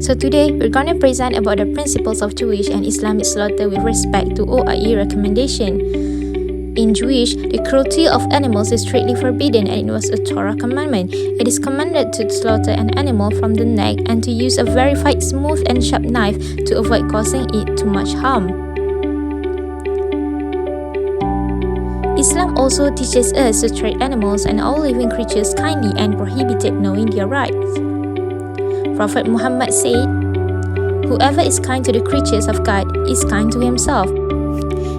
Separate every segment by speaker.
Speaker 1: So today, we're going to present about the principles of Jewish and Islamic slaughter with respect to OIE recommendation. In Jewish, the cruelty of animals is strictly forbidden and it was a Torah commandment. It is commanded to slaughter an animal from the neck and to use a verified smooth and sharp knife to avoid causing it too much harm. Islam also teaches us to treat animals and all living creatures kindly and prohibited knowing their rights. Prophet Muhammad said, "Whoever is kind to the creatures of God is kind to himself."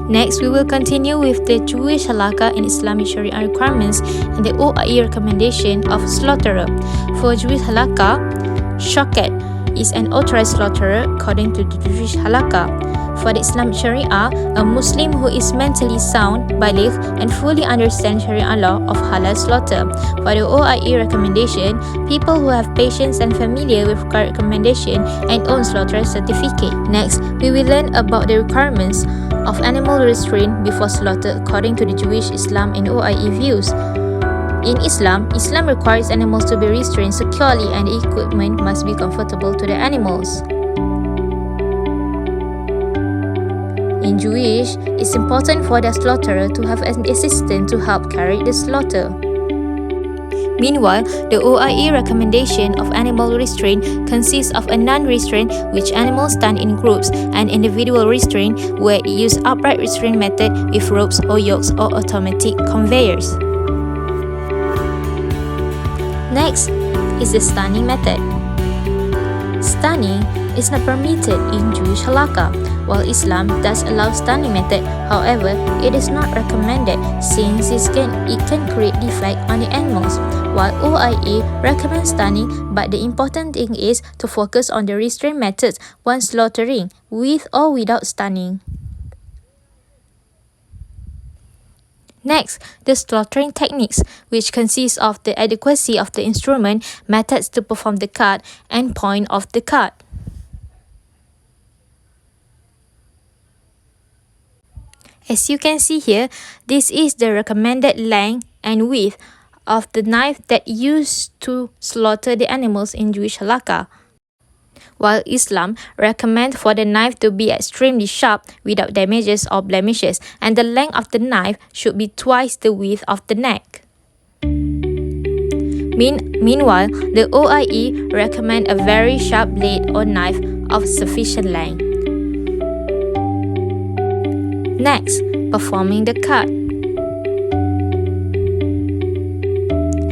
Speaker 1: Next, we will continue with the Jewish halakha and Islamic Sharia requirements and the OIE recommendation of slaughterer. For Jewish halakha, shoket is an authorized slaughterer according to the Jewish halakha. For the Islamic Sharia, a Muslim who is mentally sound, baligh, and fully understands Sharia law of halal slaughter. For the OIE recommendation, people who have patience and familiar with current recommendation and own slaughter certificate. Next, we will learn about the requirements of animal restraint before slaughter according to the Jewish, Islam, and OIE views. In Islam, Islam requires animals to be restrained securely and the equipment must be comfortable to the animals. In Jewish, it's important for the slaughterer to have an assistant to help carry the slaughter. Meanwhile, the OIE recommendation of animal restraint consists of a non-restraint, which animals stand in groups, and individual restraint, where it uses upright restraint method with ropes or yokes or automatic conveyors. Next is the stunning method. Stunning is not permitted in Jewish halakha, while Islam does allow stunning method. However, it is not recommended since it can create defect on the animals, while OIE recommends stunning, but the important thing is to focus on the restraint methods when slaughtering, with or without stunning. Next, the slaughtering techniques, which consists of the adequacy of the instrument, methods to perform the cut, and point of the cut. As you can see here, this is the recommended length and width of the knife that used to slaughter the animals in Jewish halakha, while Islam recommends for the knife to be extremely sharp without damages or blemishes, and the length of the knife should be twice the width of the neck. Meanwhile, the OIE recommend a very sharp blade or knife of sufficient length. Next, performing the cut.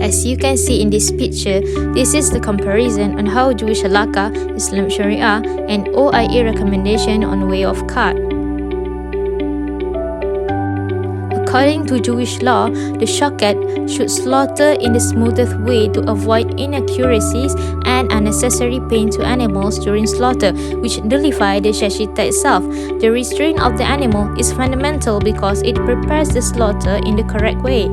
Speaker 1: As you can see in this picture, this is the comparison on how Jewish halakha, Islamic Sharia, and OIE recommendation on way of cut. According to Jewish law, the shoket should slaughter in the smoothest way to avoid inaccuracies and unnecessary pain to animals during slaughter, which nullify the shashita itself. The restraint of the animal is fundamental because it prepares the slaughter in the correct way.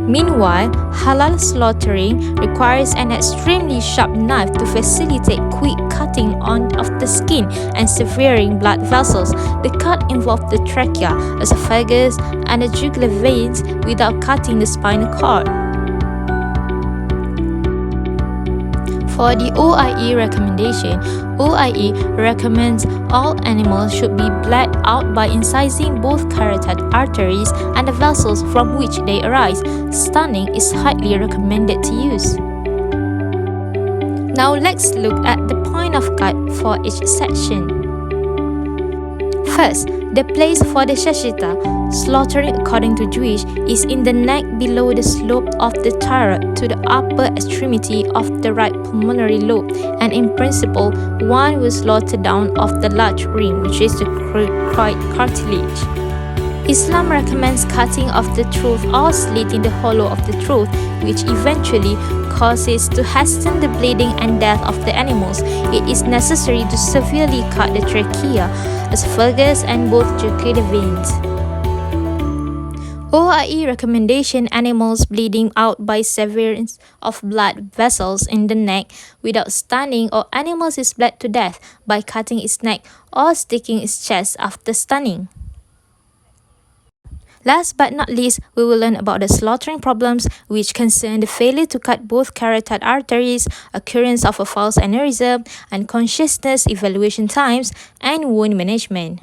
Speaker 1: Meanwhile, halal slaughtering requires an extremely sharp knife to facilitate quick cutting of the skin and severing blood vessels. The cut involves the trachea, esophagus, and the jugular veins without cutting the spinal cord. For the OIE recommendation, OIE recommends all animals should be bled out by incising both carotid arteries and the vessels from which they arise. Stunning is highly recommended to use. Now let's look at the point of cut for each section. First, the place for the shashita, slaughtering according to Jewish, is in the neck below the slope of the thyroid to the upper extremity of the right pulmonary lobe, and in principle, one will slaughter down of the large ring, which is the cricoid cartilage. Islam recommends cutting of the throat or slitting the hollow of the throat, which eventually causes to hasten the bleeding and death of the animals. It is necessary to severely cut the trachea, esophagus, and both jugular veins. OIE recommendation animals bleeding out by severance of blood vessels in the neck without stunning, or animals is bled to death by cutting its neck or sticking its chest after stunning. Last but not least, we will learn about the slaughtering problems, which concern the failure to cut both carotid arteries, occurrence of a false aneurysm, unconsciousness evaluation times, and wound management.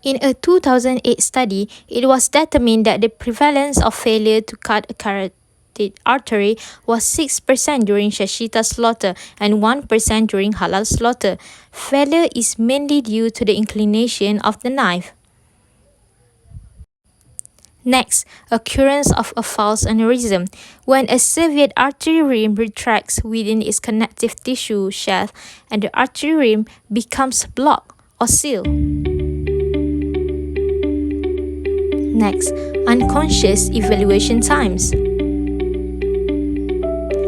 Speaker 1: In a 2008 study, it was determined that the prevalence of failure to cut a carotid artery was 6% during Shashita slaughter and 1% during halal slaughter. Failure is mainly due to the inclination of the knife. Next, occurrence of a false aneurysm. When a severed artery rim retracts within its connective tissue shaft and the artery rim becomes blocked or sealed. Next, unconscious evaluation times.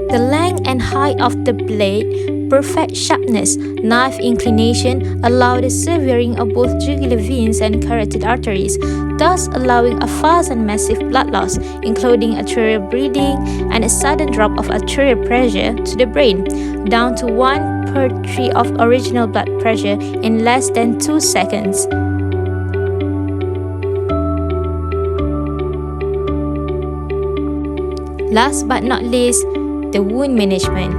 Speaker 1: The length and height of the blade, perfect sharpness, knife inclination allow the severing of both jugular veins and carotid arteries, thus allowing a fast and massive blood loss, including arterial bleeding and a sudden drop of arterial pressure to the brain, down to 1/3 of original blood pressure in less than 2 seconds. Last but not least, the wound management.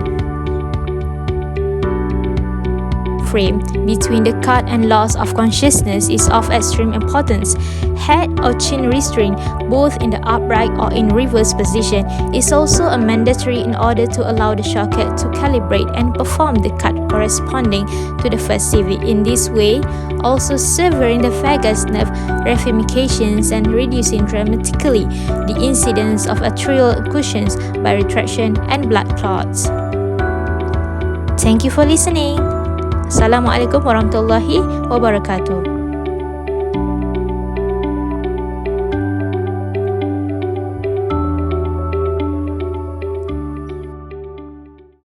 Speaker 1: Frame between the cut and loss of consciousness is of extreme importance. Head or chin restraint, both in the upright or in reverse position, is also a mandatory in order to allow the socket to calibrate and perform the cut corresponding to the first CV. In this way, also severing the vagus nerve ramifications and reducing dramatically the incidence of arterial occlusions by retraction and blood clots. Thank you for listening. Assalamualaikum warahmatullahi wabarakatuh.